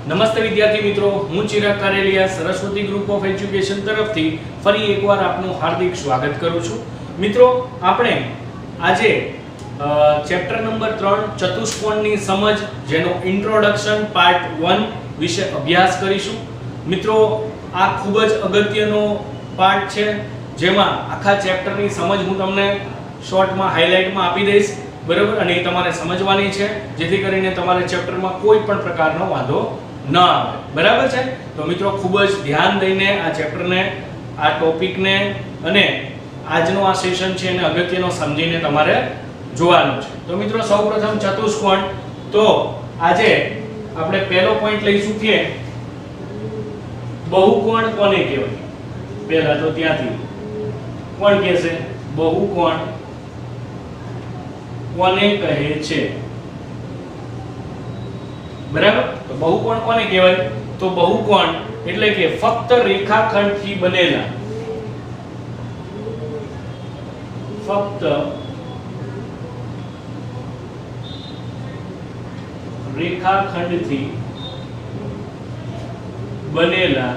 નમસ્તે વિદ્યાર્થી મિત્રો, હું Chirag Karelia Saraswati group of education તરફથી ફરી એકવાર આપનું હાર્દિક સ્વાગત કરું છું. મિત્રો, આપણે આજે ચેપ્ટર નંબર 3 ચતુષ્કોણની સમજ જેનો ઇન્ટ્રોડક્શન પાર્ટ 1 વિશે અભ્યાસ કરીશું. મિત્રો, આ ખૂબ જ અગત્યનો પાર્ટ છે જેમાં આખા ચેપ્ટરની સમજ હું તમને શોર્ટમાં હાઇલાઇટમાં આપી દઈશ, બરાબર, અને એ તમારે સમજવાની છે જેથી કરીને તમારે ચેપ્ટરમાં કોઈ પણ પ્રકારનો વાંધો ન આવે, બરાબર છે. તો મિત્રો, ખૂબ જ ધ્યાન દઈને આ ચેપ્ટરને, આ ટોપિકને અને આજનો આ સેશન છે એને અગત્યનો સમજીને તમારે જોવાનું છે. તો મિત્રો, સૌપ્રથમ ચતુષ્કોણ. તો આજે આપણે પહેલો પોઈન્ટ લઈશું કે બહુકોણ કોને કહેવાય. પહેલા તો ત્યાંથી કોણ કહેશે બહુકોણ કોને કહે છે, બરાબર. તો બહુકોણ કોને કહેવાય? તો બહુકોણ એટલે કે ફક્ત રેખાખંડથી બનેલા, ફક્ત રેખાખંડથી બનેલા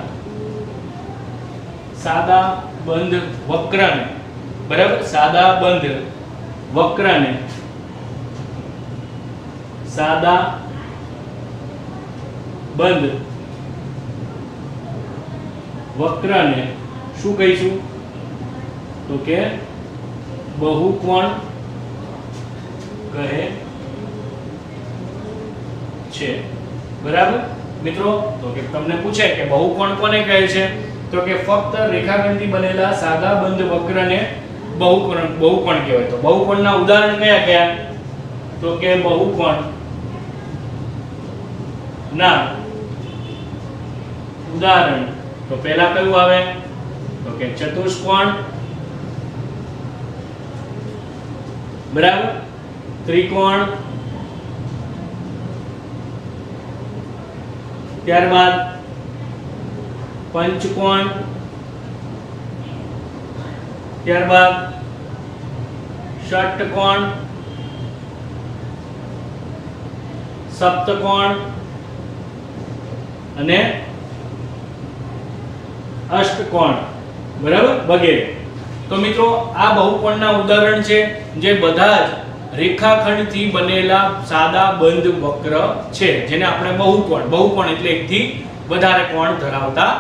સાદા બંધ વક્રને, બરાબર, સાદા બંધ વક્રને, સાદા બંધ વક્રને શું કહીશું? તો કે બહુકોણ કહે છે, બરાબર. મિત્રો, તો કે તમને પૂછે કે બહુકોણ કોને કહે છે, તો કે ફક્ત રેખાખંડથી બનેલા સાદા બંધ વક્રને બહુકોણ કહેવાય. તો બહુકોણના ઉદાહરણ કયા કયા? તો કે બહુકોણ ના ઉદાહરણ, તો પહેલા કયું આવે? તો કે ચતુષ્કોણ, બરાબર, ત્રિકોણ, ત્યારબાદ પંચકોણ, ત્યારબાદ ષટ્કોણ, સપ્તકોણ અને અષ્ટકોણ, બરાબર, વગેરે. તો મિત્રો, આ બહુકોણના ઉદાહરણ છે જે બધા જ રેખાખંડથી બનેલા સાદા બંધ વક્ર છે, જેને આપણે બહુકોણ એટલે એકથી વધારે કોણ ધરાવતા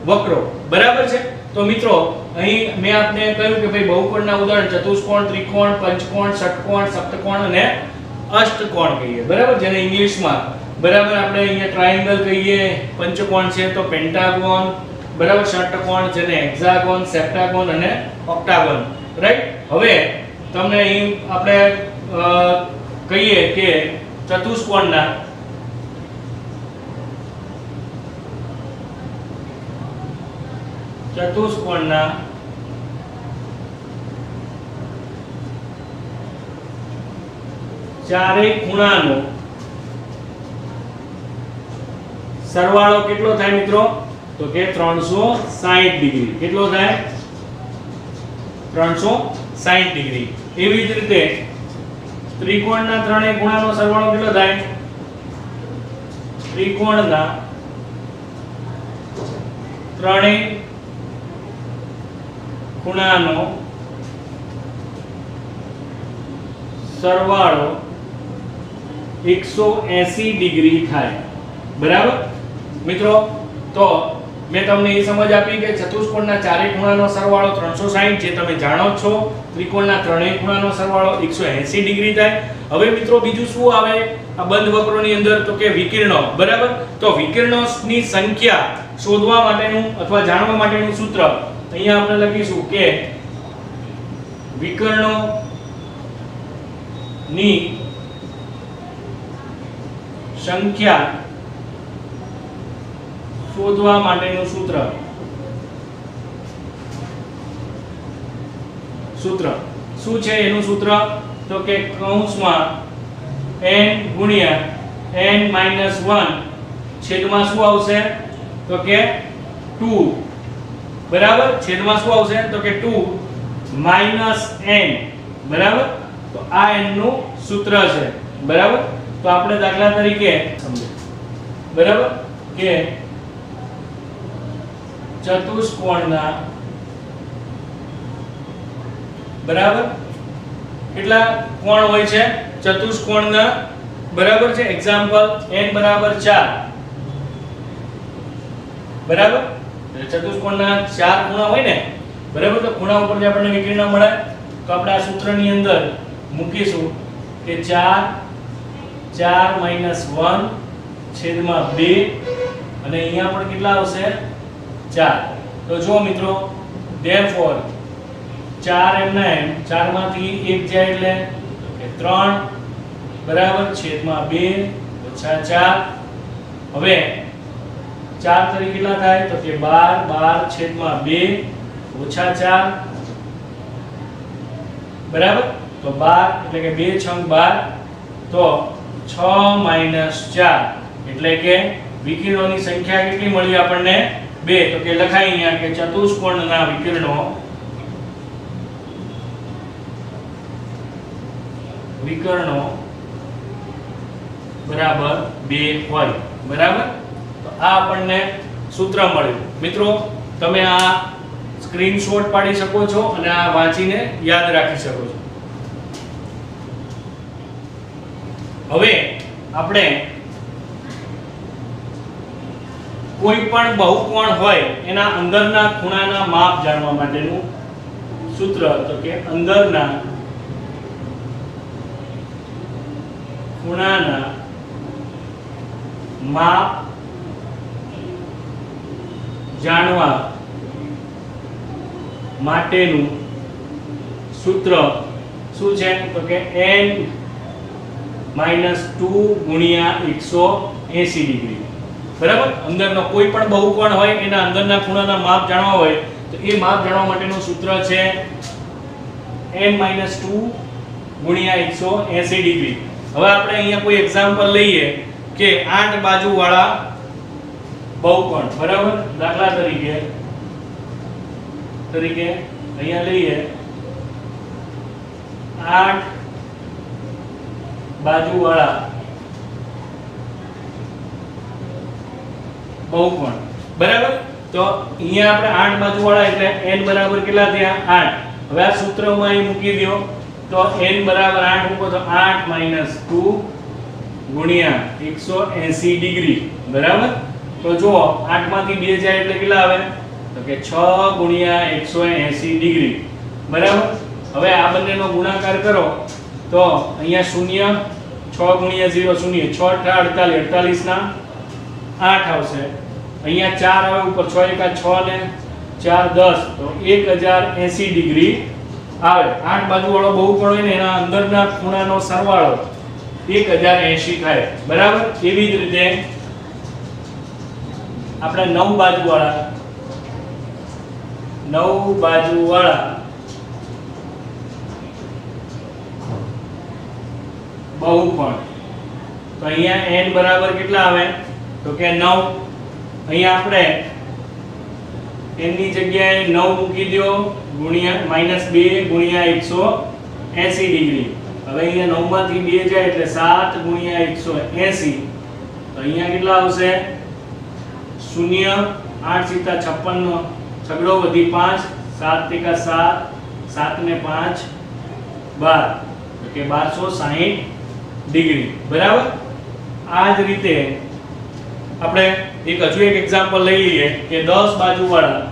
વક્રો, બરાબર છે. તો મિત્રો, અહીં મેં આપને કહ્યું કે ભાઈ બહુકોણના ઉદાહરણ ચતુષ્કોણ, ત્રિકોણ, પંચકોણ, ષટ્કોણ, સપ્તકોણ અને અષ્ટકોણ કહીએ, બરાબર, જેને ઇંગ્લિશમાં, બરાબર, આપણે અહીંયા ટ્રાયેંગલ કહીએ, પંચકોણ છે તો પેન્ટાગોન, બરાબર, ષટ્કોણ જેને હેક્સાગોન, સેપ્ટાગોન અને ઓક્ટાગોન, રાઈટ. હવે તમને અહીં આપણે કહીએ કે ચતુષ્કોણના ચારેય ખૂણાનો સરવાળો કેટલો થાય મિત્રો? તો કે 360 ડિગ્રી. કેટલો થાય? 360 ડિગ્રી. એવી જ રીતે ત્રિકોણના ત્રણેય ખૂણાનો સરવાળો કેટલો થાય? ત્રિકોણના ત્રણેય ખૂણાનો સરવાળો 180 ડિગ્રી થાય, બરાબર. મિત્રો, તો મેં તમને એ સમજ આપી કે ચતુષ્કોણના ચારેય ખૂણાનો સરવાળો 360, જે તમે જાણો છો. ત્રિકોણના ત્રણેય ખૂણાનો સરવાળો 180 ડિગ્રી થાય. હવે મિત્રો, બીજું શું આવે આ બંધ વક્રોની અંદર? તો કે વિકર્ણો, બરાબર. તો વિકર્ણોની સંખ્યા શોધવા માટેનું અથવા જાણવા માટેનું સૂત્ર અહીંયા આપણે લખીશું કે વિકર્ણોની સંખ્યા શોધવા માટેનું સૂત્ર શું છે? એનું સૂત્ર તો કે કૌંસમાં n ગુણ્યા n - 1 છેદમાં શું આવશે? તો કે 2, બરાબર. છેદમાં શું આવશે? તો કે 2 - n, બરાબર. તો આ n નું સૂત્ર છે, બરાબર. તો આપણે દાખલા તરીકે સમજો બરાબર કે ચતુષ્કોણના બરાબર કેટલા કોણ હોય છે ચતુષ્કોણના બરાબર છે એક્ઝામ્પલ n બરાબર 4 બરાબર ચતુષ્કોણના 4 ખૂણા હોય ને બરાબર તો ખૂણા ઉપરથી આપણને વિકર્ણ મળે તો આપણે આ સૂત્રની અંદર મૂકીશું કે 4 1 છેદમાં 2 અને અહીંયા પણ કેટલા આવશે 4 તો જો મિત્રો therefore 4 એમના એમ 4 માંથી 1 જાય એટલે કે 3 બરાબર છેદમાં 2 ઓછા 4 હવે 4 તરી કેટલા થાય તો કે 12 છેદમાં 2 ઓછા 4 બરાબર તો 12 એટલે કે 2 છંગ 12 તો 6 4 એટલે કે વિકર્ણોની સંખ્યા કેટલી મળી આપણને 2 તો કે લખાય અહીંયા કે ચતુષ્કોણના વિકર્ણો બરાબર 2 હોય બરાબર તો આ આપણને સૂત્ર મળ્યું મિત્રો તમે આ સ્ક્રીનશોટ પાડી શકો છો અને આ વાંચીને યાદ રાખી શકો છો હવે આપણે કોઈ પણ બહુકોણ હોય એના અંદરના ખૂણાના માપ જાણવા માટેનું સૂત્ર તો કે અંદરના ખૂણાના માપ જાણવા માટેનું સૂત્ર શું છે તો કે n - 2 ગુણ્યા 180 ડિગ્રી બરાબર અંદરનો કોઈ પણ બહુકોણ હોય એના અંદરના ખૂણાના માપ જાણવા હોય તો એ માપ જાણવા માટેનું સૂત્ર છે n - 2 ગુણ્યા 180 ડિગ્રી હવે આપણે અહીંયા કોઈ એક્ઝામ્પલ લઈએ કે 8 બાજુ વાળા બહુકોણ બરાબર દાખલા તરીકે અહીંયા લઈએ 8 બાજુ વાળા બહુકોણ બરાબર તો અહીંયા આપણે 8 બાજુ વાળા એટલે n બરાબર કેટલા થયા 8 હવે આ સૂત્રમાં અહીં મૂકી દો તો n બરાબર 8 મૂકો તો 8 - 2 ગુણ્યા 180 ડિગ્રી બરાબર તો જો 8 માંથી 2 જાય એટલે કેટલા આવે તો કે 6 ગુણ્યા 180 ડિગ્રી બરાબર હવે આ બંનેનો ગુણાકાર કરો તો અહીંયા 0 6 ગુણ્યા 0 0 6 48 48 ના 8 આવશે અહીંયા 4 આવે ઉપર 6 એકા 6 ને 4 10 તો 1080 ડિગ્રી આવે 8 બાજુ વાળો બહુકોણ હોય ને એના અંદરના ખૂણાનો સરવાળો 1080 થાય બરાબર એવી જ રીતે આપણે 9 બાજુ વાળા બહુકોણ તો અહીંયા n બરાબર કેટલા આવે તો કે 9 અહીંયા આપણે n ની જગ્યાએ 9 મૂકી દો ગુણ્યા -2 ગુણ્યા 180 ડિગ્રી હવે અહીંયા 9 માંથી 2 જાય એટલે 7 ગુણ્યા 180 તો અહીંયા કેટલા આવશે 0 8 સીતા 56 નો છગડો વધી 5 7 તેકા 7 7 ને 5 12 તો કે 1260 ડિગ્રી બરાબર આ જ રીતે આપણે એક હજુ એક એક્ઝામ્પલ લઈ લઈએ કે 10 બાજુ વાળા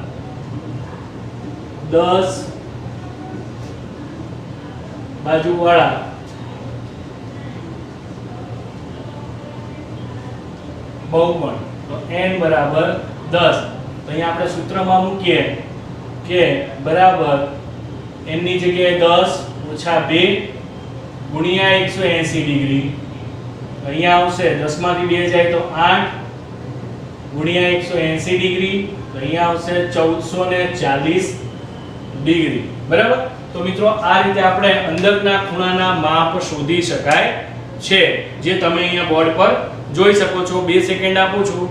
બહુકોણ તો n બરાબર 10 તો અહીંયા આપણે સૂત્રમાં મૂકીએ કે બરાબર n ની જગ્યાએ 10 ઓછા 2 ગુણ્યા 180 ડિગ્રી અહીંયા આવશે 10 માંથી 2 જાય તો 8 ગુણ્યા 180 ડિગ્રી તો અહીંયા આવશે 1440 ડિગ્રી બરાબર તો મિત્રો આ રીતે આપણે અંદરના ખૂણાના માપ શોધી શકાય છે જે તમે અહીંયા બોર્ડ પર જોઈ શકો છો 2 સેકન્ડ આપું છું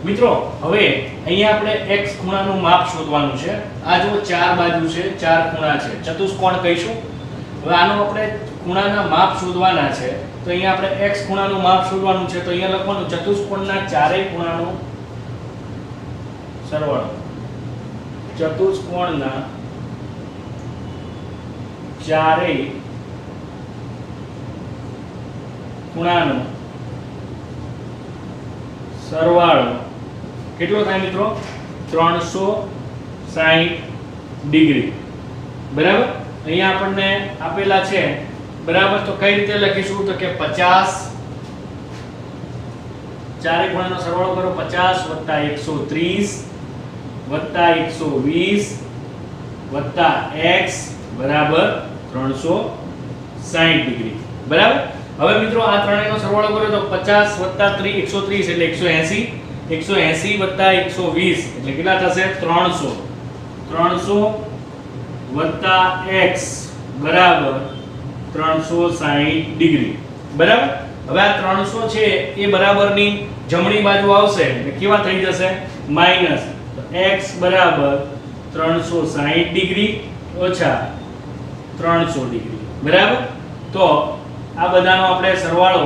મિત્રો હવે અહીંયા આપણે x ખૂણાનું માપ શોધવાનું છે આ જો ચાર બાજુ છે ચાર ખૂણા છે ચતુષ્કોણ કહીશું હવે આનો આપણે ખૂણાના માપ શોધવાના છે, તો અહીંયા આપણે x ખૂણાનું માપ શોધવાનું છે, તો અહીંયા લખવાનું ચતુષ્કોણના ચારેય ખૂણાનો સરવાળો. ચતુષ્કોણના ચારેય ખૂણાનો સરવાળો કેટલો થાય મિત્રો? 360 ડિગ્રી. બરાબર. અહીંયા આપણને આપેલા છે. બરાબર. તો કઈ રીતે લખીશું? તો કે 50 ચારે ખૂણાનો સરવાળો કરો. 50 + 130 + 120 + x બરાબર 360 ડિગ્રી. બરાબર. હવે મિત્રો આ ત્રણેયનો સરવાળો કરો તો 50 + 130 એટલે 180, 180 + 120 એટલે કેટલા થશે? 300. 300 + x બરાબર 360 ડિગ્રી. બરાબર. હવે આ 300 છે એ બરાબરની જમણી બાજુ આવશે એટલે કેવા થઈ જશે? માઈનસ. તો x બરાબર 360 ડિગ્રી ઓછા 300 ડિગ્રી. બરાબર. તો આ બધાનો આપણે સરવાળો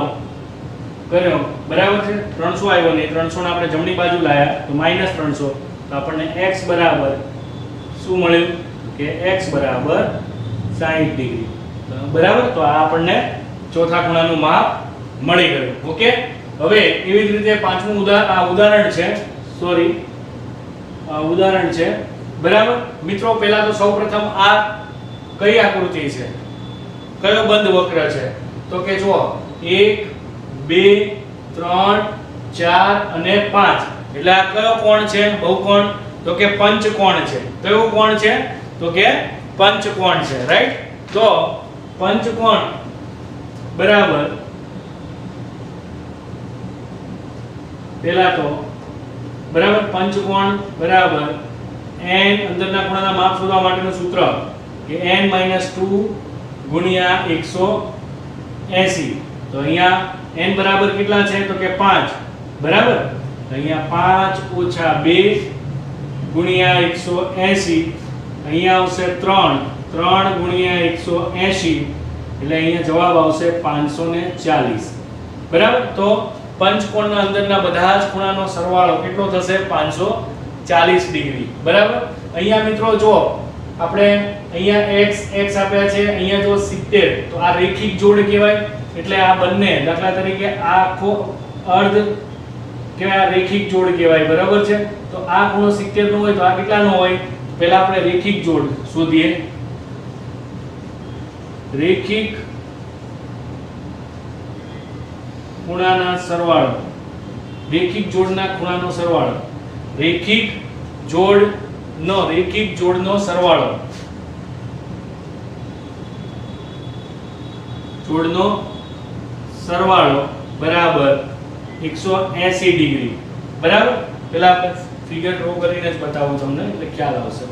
કર્યો. બરાબર છે. 300 આવ્યો ને 300 ને આપણે જમણી બાજુ લાયા તો -300. તો આપણને x બરાબર શું મળ્યું? કે x બરાબર 60 ડિગ્રી. બરાબર. તો આ આપણને ચોથા ખૂણાનું માપ મળી ગયું. ઓકે. હવે એવી જ રીતે પાંચમું ઉદાહરણ છે. સોરી, ઉદાહરણ છે. બરાબર. મિત્રો પહેલા તો સૌપ્રથમ આ કઈ આકૃતિ છે? કયો બંધ વક્ર છે? તો કે જુઓ 1 2 3 4 અને 5 એટલે આ કયો કોણ છે? બહુકોણ. તો કે પંચકોણ છે. કયો કોણ છે? તો કે પંચકોણ છે. રાઈટ. તો પંચકોણ બરાબર પહેલા તો બરાબર પંચકોણ બરાબર n અંદરના ખૂણાના માપ શોધવા માટેનું સૂત્ર કે n - 2 ગુણ્યા 180. તો અહીંયા n બરાબર કેટલા છે? તો કે 5. બરાબર. તો અહીંયા 5 - 2 ગુણ્યા 180 અહીંયા આવશે 3. 3 ગુણ્યા 180 એટલે અહીંયા જવાબ આવશે 540. બરાબર. તો પંચકોણના અંદરના બધા જ ખૂણાનો સરવાળો કેટલો થશે? 540 ડિગ્રી. બરાબર. અહીંયા મિત્રો જો આપણે અહીંયા x આપ્યા છે, અહીંયા જો 70 તો આ રેખિક જોડ કહેવાય. એટલે આ બંને દાખલા તરીકે આ આખો અર્ધ કહેવાય, આ રેખિક જોડ કહેવાય. બરાબર છે. તો આ ખૂણો 70 નો હોય તો આ કેટલાનો હોય? પહેલા આપણે રેખિક જોડ શોધીએ. રેખિક ખૂણાના સરવાળો. રેખિક જોડના ખૂણાનો સરવાળો. રેખિક જોડનો સરવાળો. જોડનો સરવાળો બરાબર 180 ડિગ્રી. બરાબર. પહેલા આપણે ફિગર ડ્રો કરીને જ બતાવું તમને એટલે ખ્યાલ આવશે.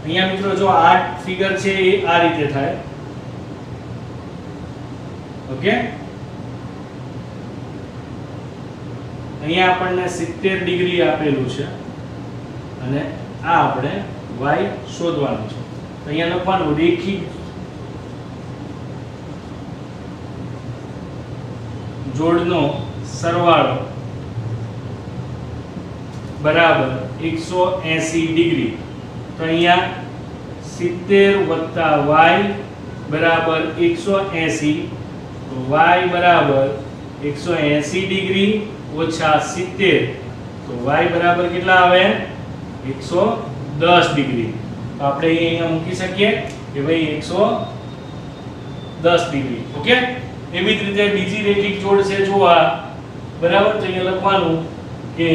અહીંયા મિત્રો જો આ ફિગર છે એ આ રીતે થાય. ઓકે. અહીંયા આપણને 70 ડિગ્રી આપેલું છે અને આ આપણે y શોધવાનું છે. તો અહીંયા લખવાનું રેખિક જોડનો સરવાળો બરાબર 180 ડિગ્રી. તો અહીંયા 70 + y બરાબર 180. તો y બરાબર 180 ડિગ્રી ઓછા 70. તો y બરાબર કેટલા આવે? 110 ડિગ્રી. તો આપણે અહીંયા મૂકી શકીએ કે ભાઈ 110 ડિગ્રી. ઓકે. એવી જ રીતે બીજી રેખિક જોડ છે જો આ. બરાબર. તો અહીંયા લખવાનું કે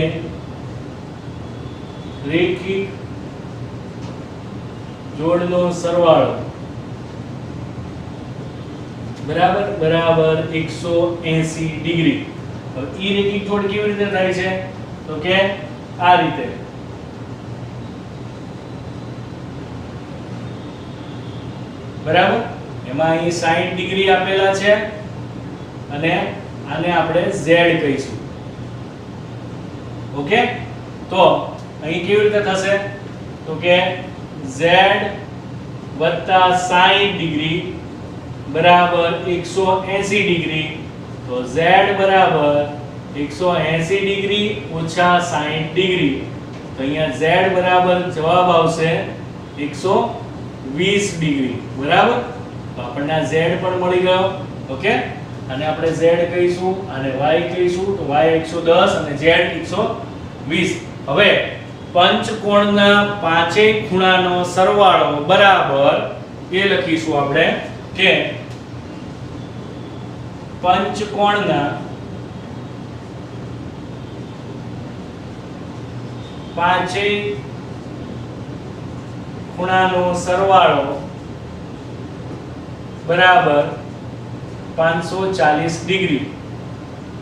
રેખિક જોડનો સરવાળો બરાબર 180 ડિગ્રી. હવે ઈ રેખિક જોડ કેવી રીતે થાય છે? તો કે આ રીતે. બરાબર. એમાં અહીં 60 ડિગ્રી આપેલા છે અને આને આપણે z કહીશું. ઓકે. તો અહીં કેવી રીતે થશે? તો કે z વત્તા 60 ડિગ્રી બરાબર 180 ડિગ્રી. તો z બરાબર 180 ડિગ્રી ઓછા 60 ડિગ્રી. તો અહીંયા z બરાબર જવાબ આવશે 120 ડિગ્રી. બરાબર, તો આપણને આ z પણ મળી ગયો. ઓકે, અને આપણે z કહીશું અને y કહીશું. તો y 110 અને z 120. હવે પંચકોણના પાંચેય ખૂણાનો સરવાળો બરાબર એ લખીશું આપણે કે પંચકોણના પાંચેય ખૂણાનો સરવાળો બરાબર 540 ડિગ્રી.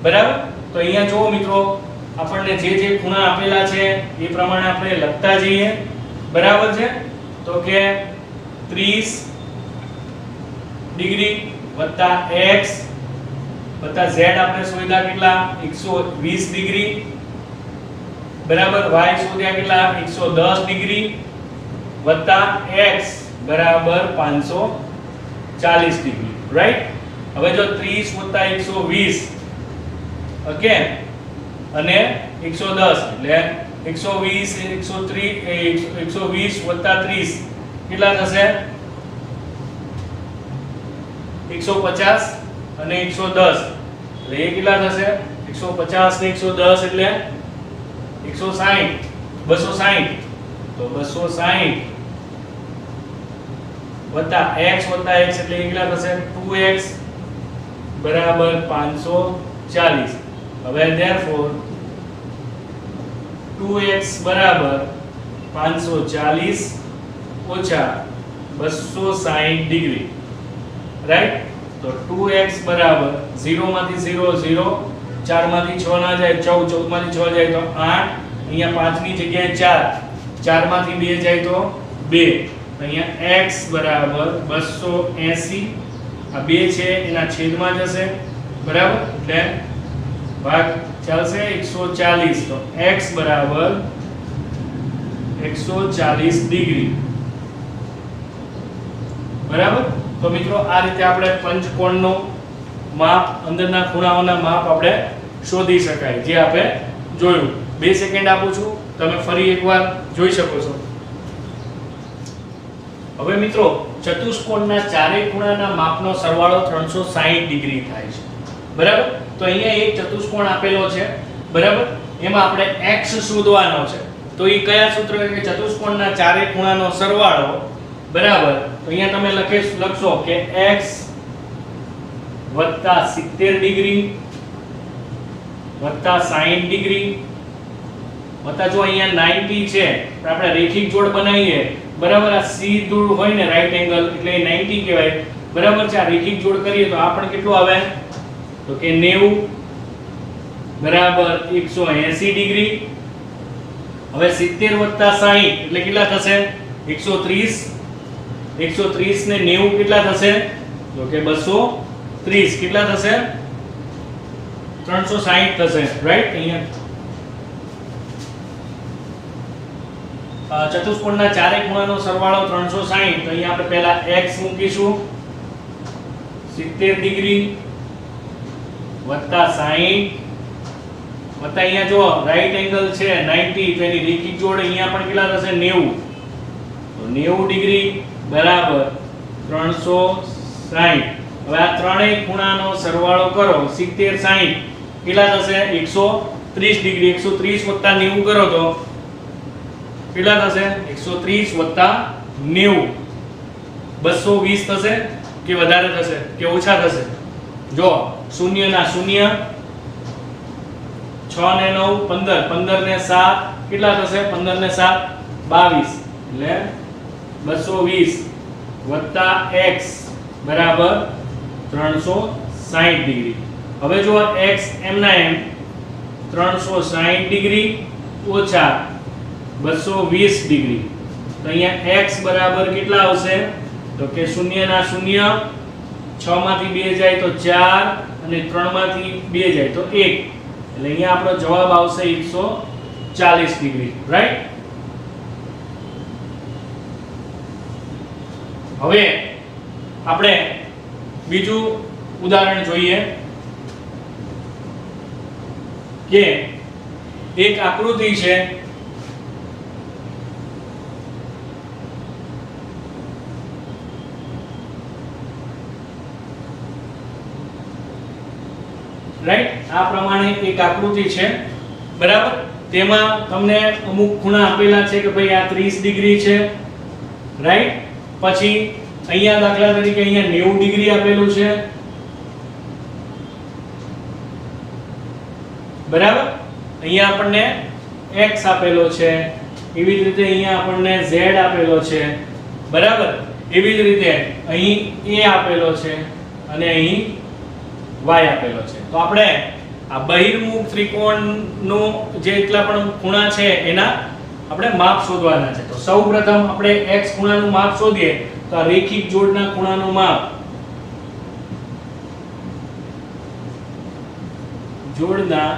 બરાબર, તો અહીંયા જુઓ મિત્રો, આપણને જે ખૂણા આપેલા છે એ પ્રમાણે આપણે લખતા જઈએ. બરાબર છે, તો કે 30 ડિગ્રી વત્તા x વત્તા z આપણે શોધ્યા કેટલા 120 ડિગ્રી. બરાબર, y શોધ્યા કેટલા 110 ડિગ્રી વત્તા x બરાબર 540 ડિગ્રી. રાઈટ, હવે જો 30 વત્તા 120 ઓકે અને 110 એટલે 120 120 વત્તા 30 કેટલા થશે 150 અને 110 એટલે એ કેટલા થશે 150 ને 110 એટલે 160 260. તો 260 વત્તા x એટલે એ કેટલા થશે 2x બરાબર 540. હવે therefore 2x બરાબર 540 ઓછા 260 ડિગ્રી. રાઈટ, તો 2x બરાબર 0 માંથી 0 0 4 માંથી 6 ના જાય 14 14 માંથી 6 જાય તો 8. અહીંયા 5 ની જગ્યાએ 4 4 માંથી 2 જાય તો 2. અહીંયા x બરાબર 280 આ 2 છે એના છેદમાં જશે. બરાબર, એટલે ભાગ ચાલશે 140. તો x બરાબર 140 ડિગ્રી. બરાબર, તો મિત્રો આ રીતે આપણે પંચકોણનો માપ અંદરના ખૂણાઓના માપ આપણે શોધી શકાય, જે આપણે જોયું. 2 સેકન્ડ આપું છું, તમે ફરી એકવાર જોઈ શકો છો. હવે મિત્રો ચતુષ્કોણના ચારેય ખૂણાના માપનો સરવાળો 360 ડિગ્રી થાય છે. બરાબર, તો અહીંયા એક ચતુષ્કોણ આપેલો છે. બરાબર, એમાં આપણે x શોધવાનો છે. તો એ કયા સૂત્ર કે ચતુષ્કોણના ચારેય ખૂણાનો સરવાળો બરાબર, તો અહીંયા તમે લખશો કે x વત્તા 70 ડિગ્રી વત્તા 60 ડિગ્રી વત્તા જો અહીંયા 90 છે તો આપણે રેખિક જોડ બનાવીએ. બરાબર, આ સીધું હોય ને રાઈટ એંગલ એટલે 90 કહેવાય. બરાબર છે, આ રેખિક જોડ કરીએ તો આપણે કેટલું આવે તો કે 90 બરાબર 180 ડિગ્રી. હવે 70 વત્તા 60 એટલે કેટલા થશે 130. 130 ને 90 કેટલા થશે તો કે 230. કેટલા થશે 360 થશે. રાઈટ, અહીંયા ચતુષ્કોણના ચારેય ખૂણાનો સરવાળો 360. તો અહીંયા આપણે પહેલા x મૂકીશું 70 ડિગ્રી વત્તા 60 વત્તા અહીંયા જો રાઈટ એંગલ છે 90 તો એની રેખિક જોડ અહીંયા પણ કેટલા થશે 90. તો 90 ડિગ્રી બરાબર 360. હવે આ ત્રણેય ખૂણાનો સરવાળો કરો 70 60 કેટલા થશે 130 ડિગ્રી. 130 વત્તા 90 કરો તો કેટલા થશે 130 વત્તા 90 220 થશે કે વધારે થશે કે ઓછા થશે. જો 0 ના 0 6 ને 9 15 15 ને 7 કેટલા થશે 15 ને 7 22 એટલે 220 વત્તા x બરાબર 360 ડિગ્રી. હવે જો x m ના m 360 ડિગ્રી ઓછા 220 ડિગ્રી. તો અહીંયા x બરાબર કેટલા આવશે તો કે 0 ના 0 6 માંથી 2 જાય તો 4 અને 3 માંથી 2 જાય તો 1 એટલે અહીંયા આપણો જવાબ આવશે 140 ડિગ્રી. રાઈટ, હવે આપણે બીજું ઉદાહરણ જોઈએ કે એક આકૃતિ છે રાઈટ, આ પ્રમાણે એક આકૃતિ છે બરાબર, તેમાં તમને અમુક ખૂણા આપેલા છે કે ભાઈ આ 30 ડિગ્રી છે રાઈટ, પછી અહીંયા દાખલા તરીકે અહીંયા 90 ડિગ્રી આપેલું છે બરાબર, અહીંયા આપણને x આપેલો છે, એવી જ રીતે અહીંયા આપણને z આપેલો છે બરાબર, એવી જ રીતે અહીં a આપેલો છે અને અહીં y આપેલો છે. તો આપણે આ બહિર્મુખ ત્રિકોણનો જેટલા પણ ખૂણા છે એના આપણે માપ શોધવાના છે. તો સૌપ્રથમ આપણે x ખૂણાનું માપ શોધીએ તો આ રેખિક જોડના ખૂણાનું માપ, જોડના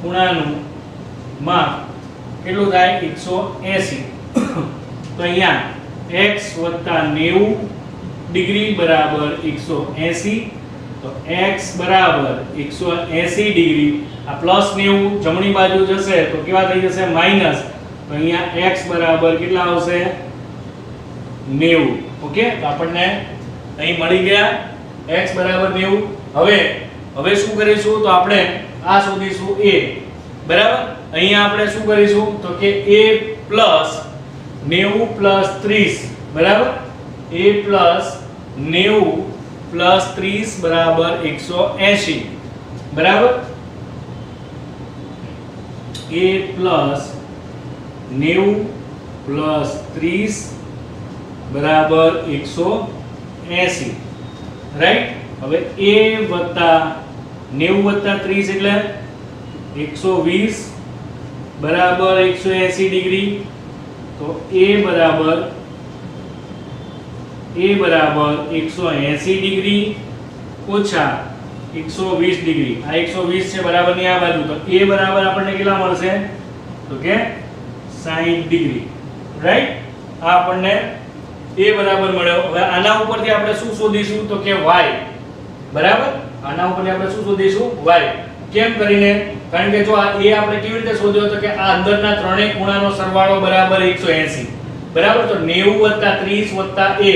ખૂણાનું માપ કેટલું થાય 180. તો અહીંયા x 90 ડિગ્રી બરાબર 180, તો x બરાબર 180 ડિગ્રી, આ પ્લસ 90 જમણી બાજુ જશે તો કેવા થઈ જશે માઈનસ, તો અહીંયા x બરાબર કેટલા આવશે 90. ઓકે, તો આપણને અહીં મળી ગયા x બરાબર 90. હવે શું કરીશું તો આપણે આ શોધીશું a બરાબર, અહીંયા આપણે શું કરીશું તો કે a પ્લસ 90 પ્લસ 30 બરાબર, a પ્લસ 90 પ્લસ 30 બરાબર 180 બરાબર, a પ્લસ 90 પ્લસ 30 બરાબર 180 રાઈટ. હવે a વત્તા 90 વત્તા 30 એટલે 120 બરાબર 180 ડિગ્રી, તો a બરાબર 180 ડિગ્રી ઓછા 120 ડિગ્રી, આ 120 છે બરાબર ની આ બાજુ, તો a બરાબર આપણને કેટલા મળશે તો કે 60 ડિગ્રી રાઈટ. આ આપણને a બરાબર મળ્યો. હવે આના ઉપરથી આપણે શું શોધીશું તો કે y બરાબર, આના ઉપરથી આપણે શું શોધીશું y. કેમ કરીને, કારણ કે જો આ a આપણે કેવી રીતે શોધ્યો તો કે આ અંદરના ત્રણેય ખૂણાનો સરવાળો બરાબર 180 બરાબર, તો 90 30 a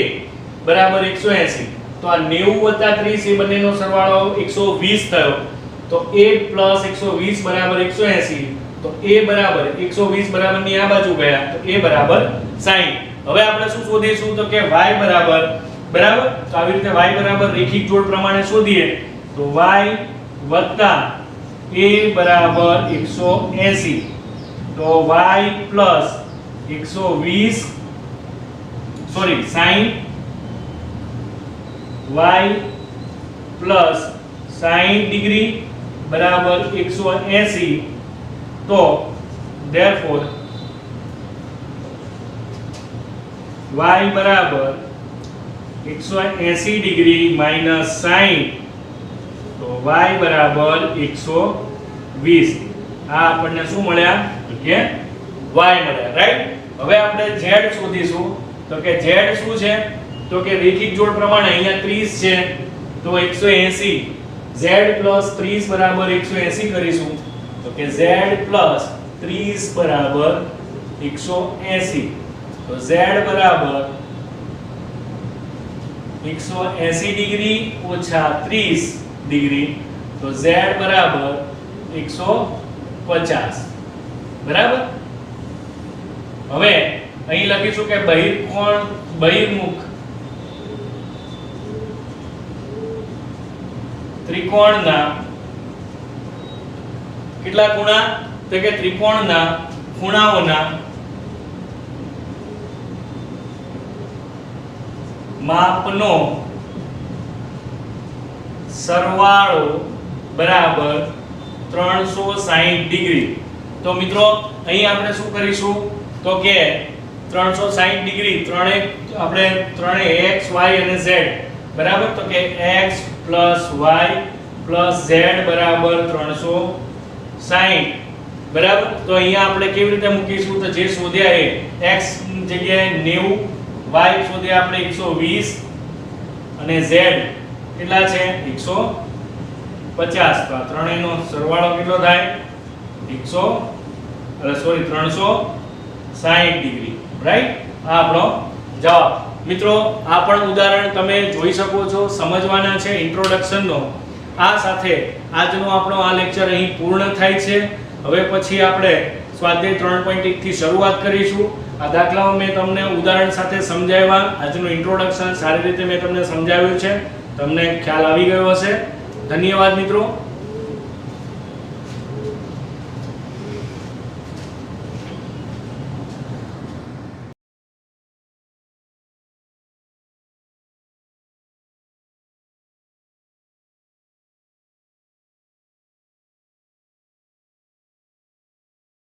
બરાબર 180, તો આ 90 30 એ બંનેનો સરવાળો 120 થયો, તો a 120 બરાબર 180, તો a બરાબર 120 બરાબર ની આ બાજુ ગયા તો a બરાબર 60. હવે આપણે શું શોધીશું તો કે y બરાબર બરાબર, તો આવી રીતે y બરાબર રેખિક જોડ પ્રમાણે શોધીએ તો y વત્તા a બરાબર 180, તો y plus 120 sorry 60, y plus 60 degree બરાબર 180, તો therefore y બરાબર 180 ડિગ્રી માઈનસ 60, તો y બરાબર 120. આ આપણને શું મળ્યા તો કે y મળ્યા રાઈટ. હવે આપણે z શોધીશું તો કે z શું છે તો કે રેખિક જોડ પ્રમાણે અહીંયા 30 છે તો 180, z 30 બરાબર 180 કરીશું તો કે z 30 બરાબર 180, તો z બરાબર 180 ડિગ્રી ઓછા 30 ડિગ્રી, તો z બરાબર 150 બરાબર. હવે અહીં લખીશું કે બહિર્મુખ ત્રિકોણના કેટલા ખૂણા તો કે ત્રિકોણના ખૂણાઓના માપનો સરવાળો બરાબર 360 ડિગ્રી. તો મિત્રો અહીં આપણે શું કરીશું તો કે 360 ડિગ્રી આપણે ત્રણે x y અને z બરાબર, તો કે x y z બરાબર 360 બરાબર. તો અહીંયા આપણે કેવી રીતે મૂકીશું? તો જે શોધ્યા એ x જગ્યાએ 90, y શોધ્યા આપણે 120 અને z કેટલા છે? 150. તો આ ત્રણેયનો સરવાળો કેટલો થાય? 360 ડિગ્રી. રાઈટ? આ આપણો જવાબ. મિત્રો આ પણ ઉદાહરણ તમે જોઈ શકો છો, સમજવાના છે ઇન્ટ્રોડક્શનનો. આ સાથે આજનો આપણો આ લેક્ચર અહીં પૂર્ણ થાય છે. હવે પછી આપણે સ્વાધ્યાય 3.1 થી શરૂઆત કરીશું. આ દાખલાઓ મેં તમને ઉદાહરણ સાથે સમજાવ્યા. આજનું ઇન્ટ્રોડક્શન સારી રીતે મેં તમને સમજાવ્યું છે. તમને ખ્યાલ આવી ગયો હશે. ધન્યવાદ મિત્રો.